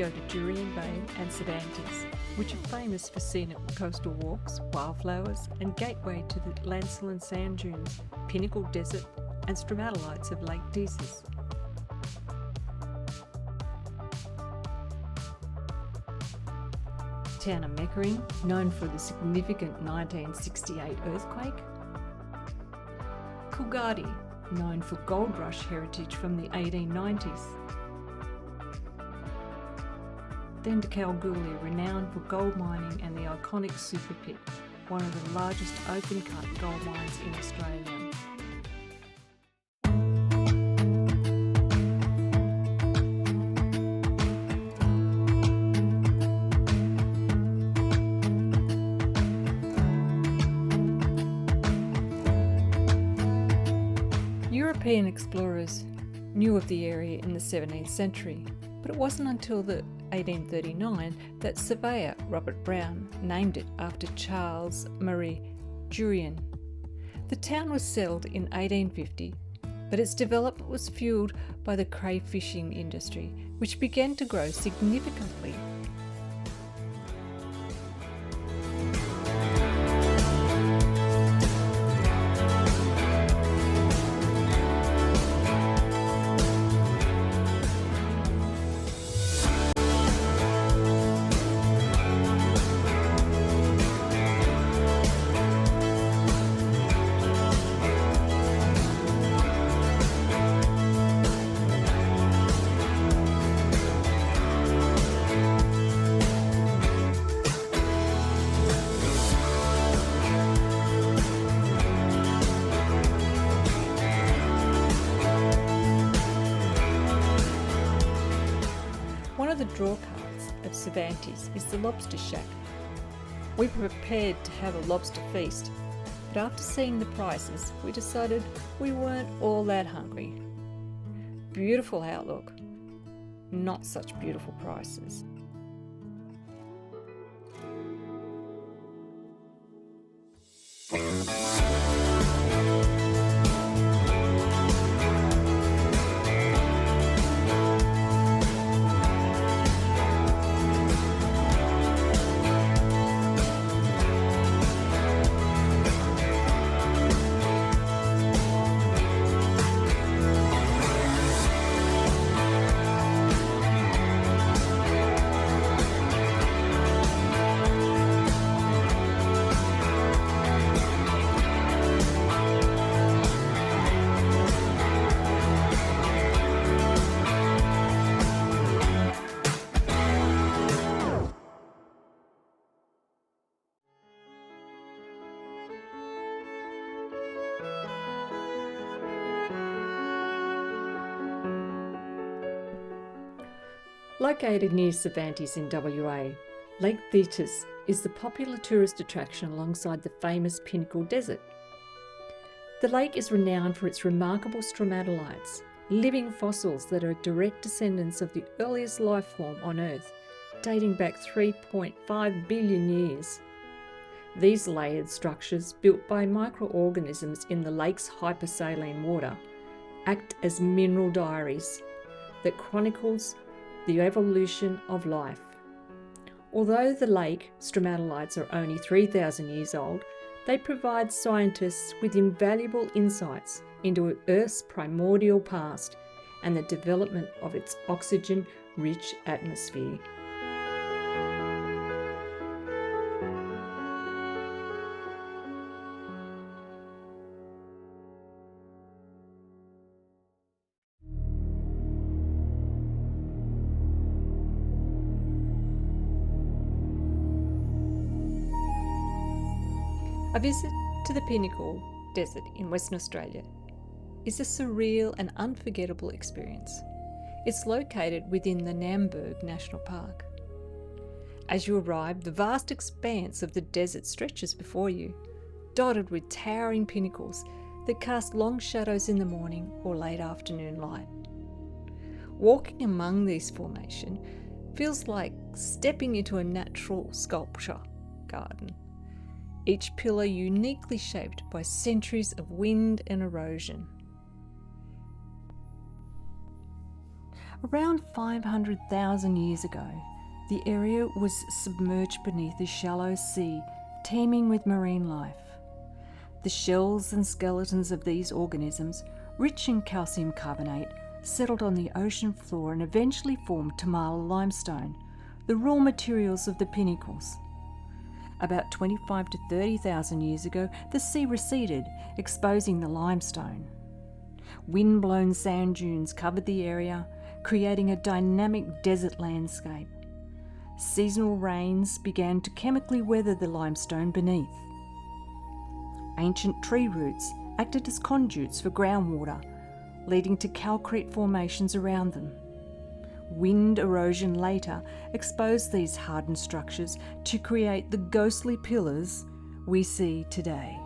go to Jurien Bay and Cervantes, which are famous for scenic coastal walks, wildflowers, and gateway to the Lancelin sand dunes, Pinnacle Desert, and stromatolites of Lake Thetis. Town of Meckering, known for the significant 1968 earthquake. Kalgoorlie, known for gold rush heritage from the 1890s. Then to Kalgoorlie, renowned for gold mining and the iconic Super Pit, one of the largest open-cut gold mines in Australia. European explorers knew of the area in the 17th century, but it wasn't until the 1839 that surveyor Robert Brown named it after Charles Marie Jurien. The town was settled in 1850, but its development was fuelled by the crayfishing industry, which began to grow significantly. One of the drawcards of Cervantes is the lobster shack. We were prepared to have a lobster feast, but after seeing the prices, we decided we weren't all that hungry. Beautiful outlook, not such beautiful prices. Located near Cervantes in WA, Lake Thetis is the popular tourist attraction alongside the famous Pinnacle Desert. The lake is renowned for its remarkable stromatolites, living fossils that are direct descendants of the earliest life form on Earth, dating back 3.5 billion years. These layered structures, built by microorganisms in the lake's hypersaline water, act as mineral diaries that chronicles the evolution of life. Although the lake stromatolites are only 3,000 years old, they provide scientists with invaluable insights into Earth's primordial past and the development of its oxygen-rich atmosphere. A visit to the Pinnacle Desert in Western Australia is a surreal and unforgettable experience. It's located within the Namberg National Park. As you arrive, the vast expanse of the desert stretches before you, dotted with towering pinnacles that cast long shadows in the morning or late afternoon light. Walking among these formations feels like stepping into a natural sculpture garden, each pillar uniquely shaped by centuries of wind and erosion. Around 500,000 years ago, the area was submerged beneath a shallow sea teeming with marine life. The shells and skeletons of these organisms, rich in calcium carbonate, settled on the ocean floor and eventually formed Tamala limestone, the raw materials of the pinnacles. About 25 to 30,000 years ago, the sea receded, exposing the limestone. Wind-blown sand dunes covered the area, creating a dynamic desert landscape. Seasonal rains began to chemically weather the limestone beneath. Ancient tree roots acted as conduits for groundwater, leading to calcrete formations around them. Wind erosion later exposed these hardened structures to create the ghostly pillars we see today.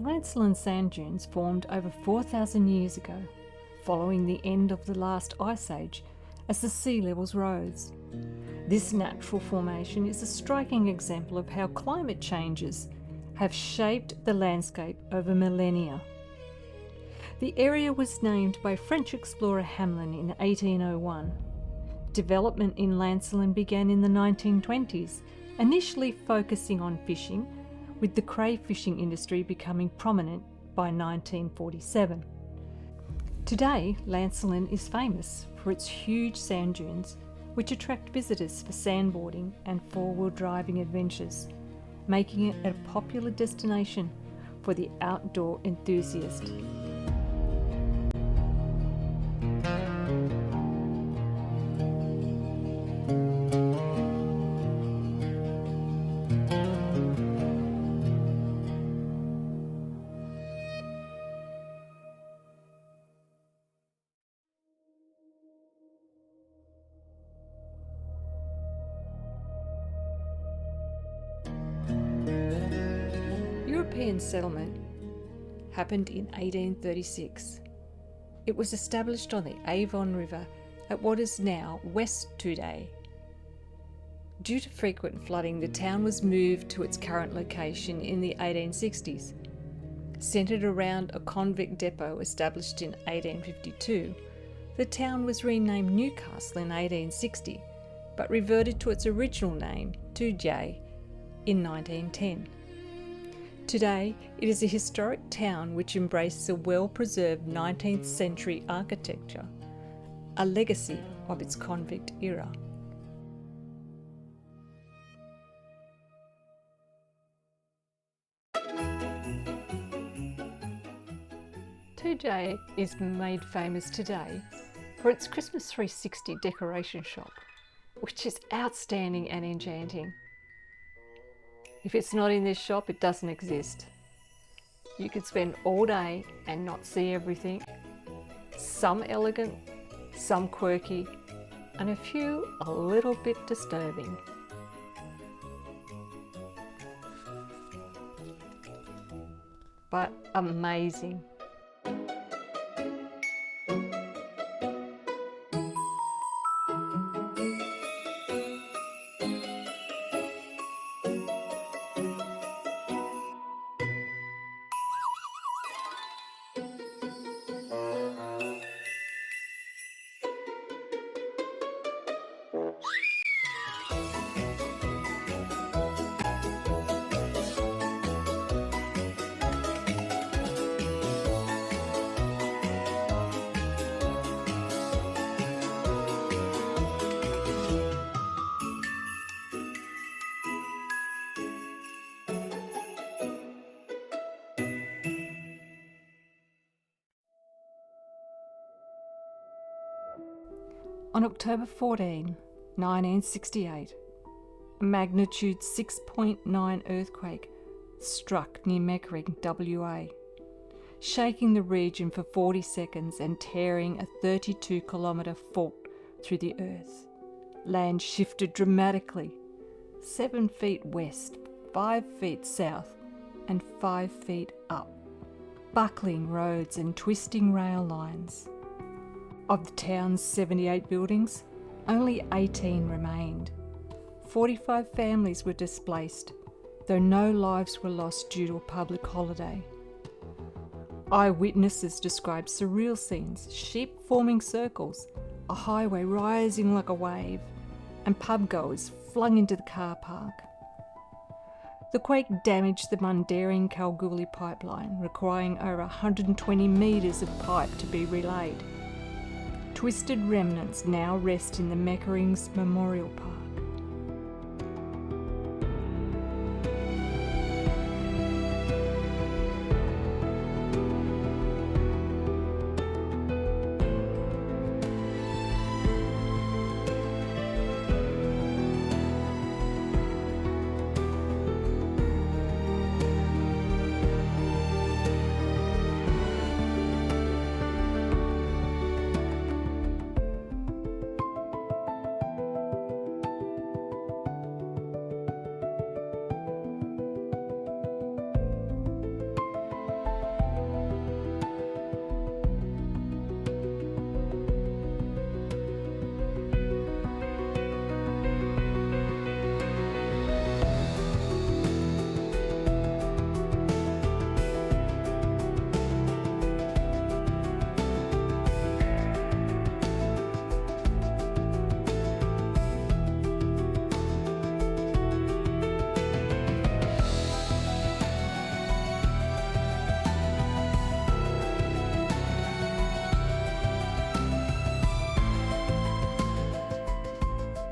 Lancelin sand dunes formed over 4,000 years ago, following the end of the last ice age as the sea levels rose. This natural formation is a striking example of how climate changes have shaped the landscape over millennia. The area was named by French explorer Hamelin in 1801. Development in Lancelin began in the 1920s, initially focusing on fishing, with the crayfishing industry becoming prominent by 1947. Today, Lancelin is famous for its huge sand dunes, which attract visitors for sandboarding and four-wheel driving adventures, making it a popular destination for the outdoor enthusiast. European settlement happened in 1836. It was established on the Avon River at what is now West Today. Due to frequent flooding, the town was moved to its current location in the 1860s. Centred around a convict depot established in 1852, the town was renamed Newcastle in 1860, but reverted to its original name, Tujay, in 1910. Today, it is a historic town which embraces a well-preserved 19th century architecture, a legacy of its convict era. Tujay is made famous today for its Christmas 360 decoration shop, which is outstanding and enchanting. If it's not in this shop, it doesn't exist. You could spend all day and not see everything. Some elegant, some quirky, and a few a little bit disturbing. But amazing. On October 14, 1968, a magnitude 6.9 earthquake struck near Meckering, WA, shaking the region for 40 seconds and tearing a 32-kilometre fault through the earth. Land shifted dramatically, 7 feet west, 5 feet south, and 5 feet up, buckling roads and twisting rail lines. Of the town's 78 buildings, only 18 remained. 45 families were displaced, though no lives were lost due to a public holiday. Eyewitnesses described surreal scenes: sheep forming circles, a highway rising like a wave, and pubgoers flung into the car park. The quake damaged the Mundaring Kalgoorlie pipeline, requiring over 120 metres of pipe to be relayed. Twisted remnants now rest in the Meckering's Memorial Park.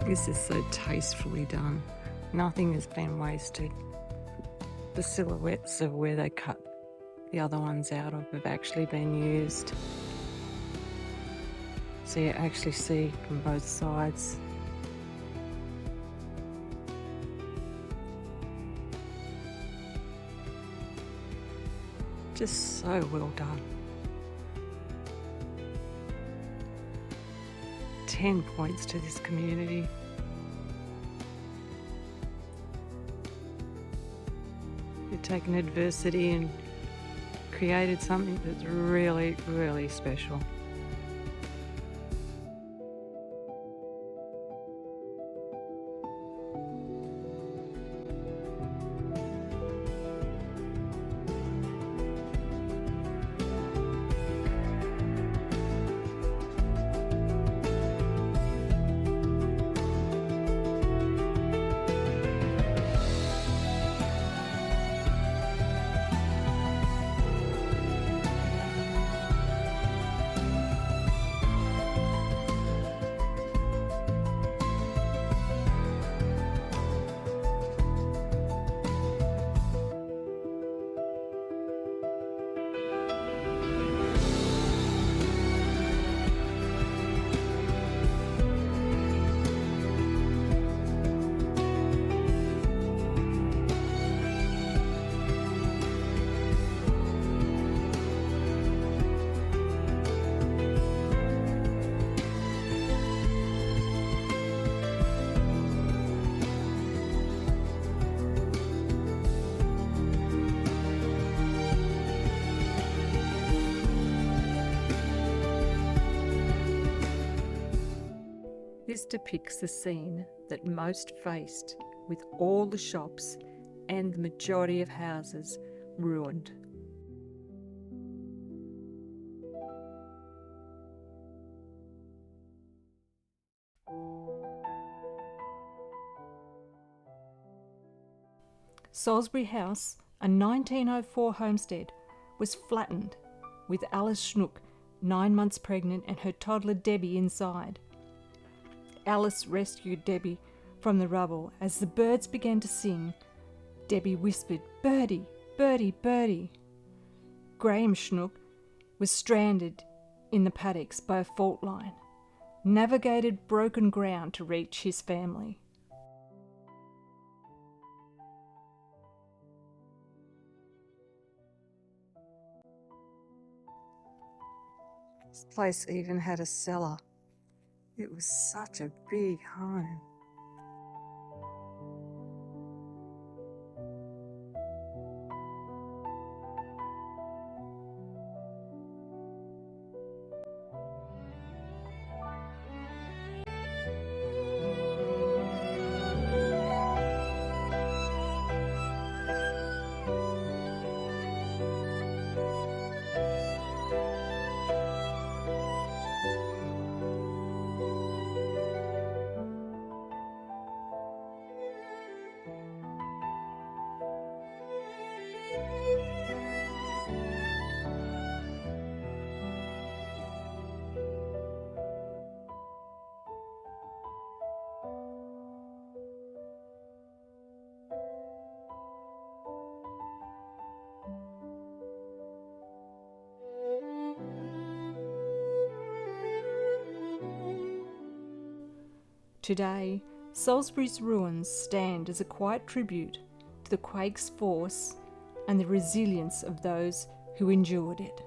This is so tastefully done. Nothing has been wasted. The silhouettes of where they cut the other ones out of have actually been used. So you actually see from both sides. Just so well done. 10 points to this community. You've taken adversity and created something that's really, really special. This depicts the scene that most faced, with all the shops and the majority of houses ruined. Salisbury House, a 1904 homestead, was flattened, with Alice Schnook, 9 months pregnant, and her toddler Debbie inside. Alice rescued Debbie from the rubble. As the birds began to sing, Debbie whispered, "Birdie, birdie, birdie." Graham Schnook was stranded in the paddocks by a fault line. navigated broken ground to reach his family. This place even had a cellar. It was such a big home. Today, Salisbury's ruins stand as a quiet tribute to the quake's force and the resilience of those who endured it.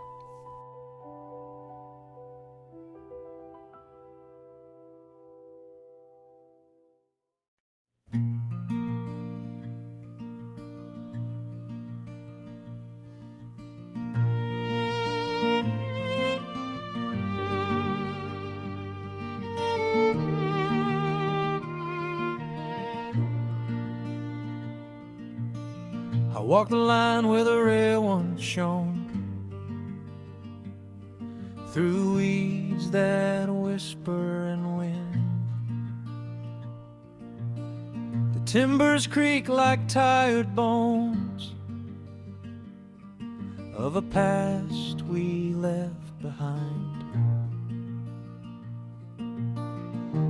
I walk the line where the real one's shown, through weeds that whisper and win. The timbers creak like tired bones of a past we left behind.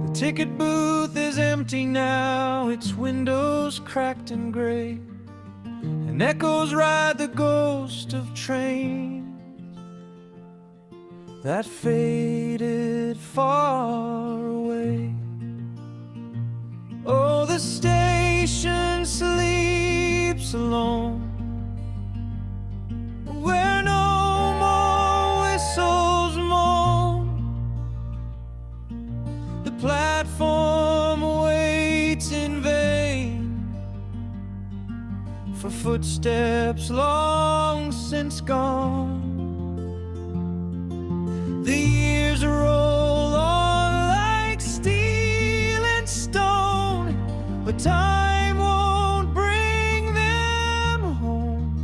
The ticket booth is empty now, its windows cracked and gray, and echoes ride the ghost of trains that faded far away. Oh, the station sleeps alone, where no more whistles moan. The platform waits in vain for footsteps long since gone. The years roll on like steel and stone, but time won't bring them home.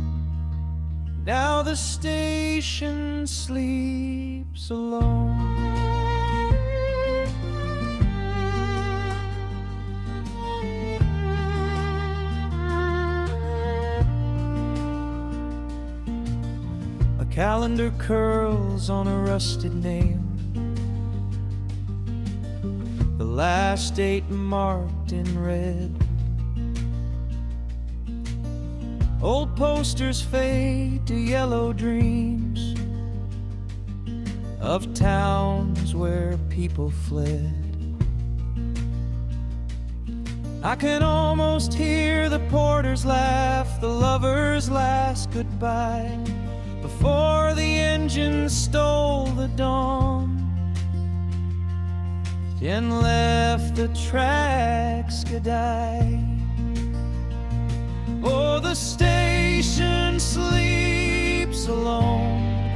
Now the station sleeps alone. Calendar curls on a rusted nail, the last date marked in red. Old posters fade to yellow dreams of towns where people fled. I can almost hear the porter's laugh, the lover's last goodbye, before the engine stole the dawn and left the tracks g'day. Oh, the station sleeps alone,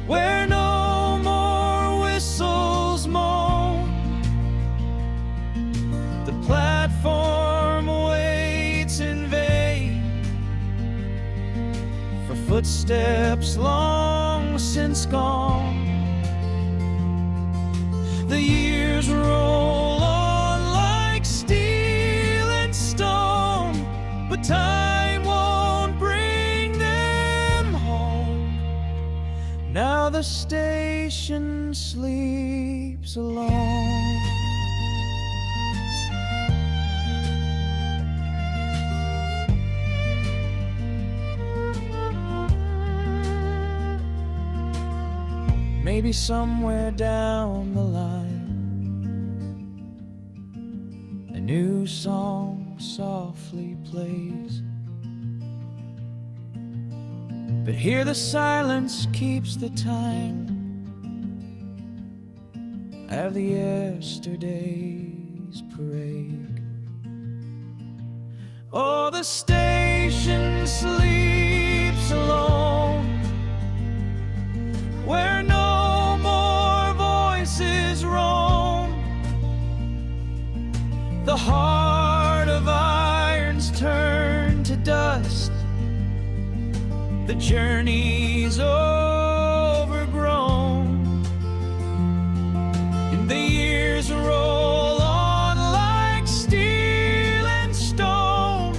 where no more whistles moan. The platform waits in vain for footsteps long since gone. The years roll on like steel and stone, but time won't bring them home. Now the station sleeps alone. maybe somewhere down the line, a new song softly plays. But here the silence keeps the time of the yesterday's parade. Oh, the station sleeps alone, where no more voices roam. The heart of iron's turned to dust, the journey's overgrown, and the years roll on like steel and stone,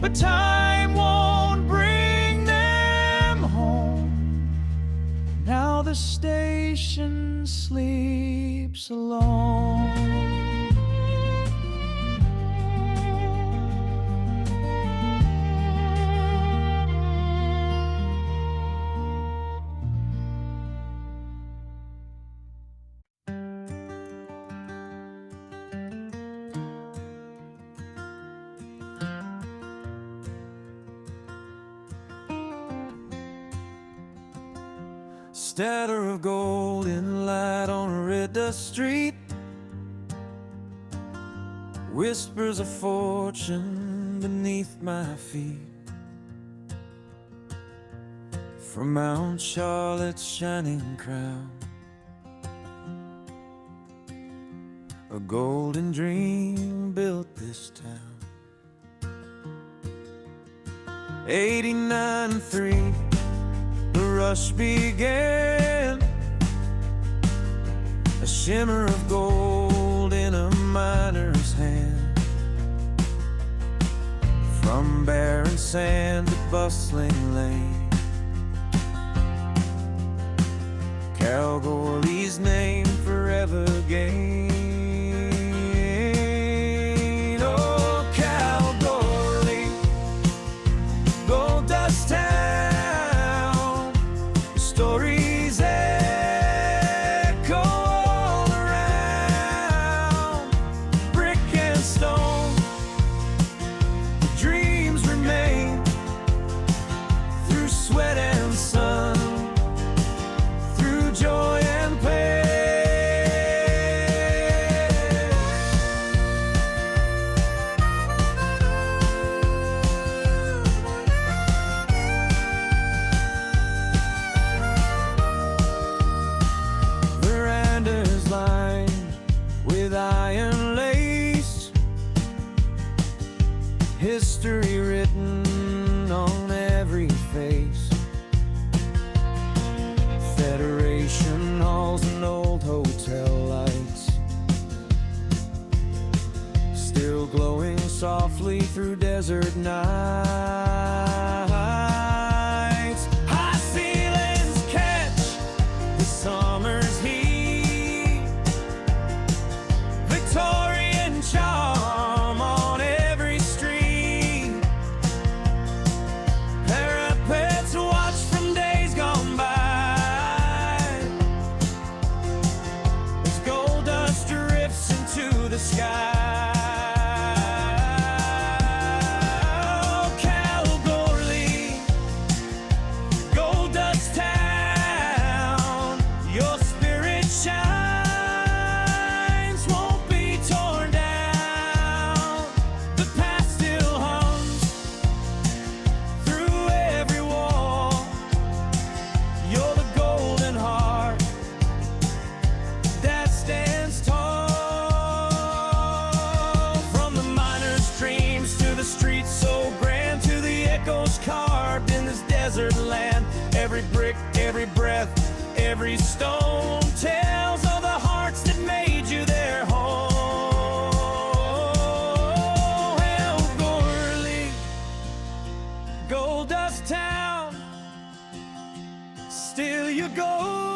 but time won't bring them home. Now the station sleeps alone. Statter of golden light on a red dust street, whispers of fortune beneath my feet. From Mount Charlotte's shining crown, a golden dream built this town. 89 and 3, the rush began, a shimmer of gold in a miner's hand. From barren sand to bustling lane, Kalgoorlie's name forever gained. Oh, Kalgoorlie, gold dust town, stories echo all around. Brick and stone, dreams remain through sweat and sun, through joy and pain. Verandas lined with iron lace, history written on every face. Federation halls and old hotel lights, still glowing softly through desert nights. High ceilings catch the summer's heat, Victorian charm on every street. Parapets watch from days gone by, as gold dust drifts into the sky. Oh, Kalgoorlie, gold dust town, your spirit shines, won't be torn down. The past still hums through every wall. You're the golden heart that stands tall. From the miners' dreams to the streets so grand, to the echoes carved in this desert land. Every brick, every breath, every stone tells of the hearts that made you their home. Kalgoorlie, gold dust town, still you go.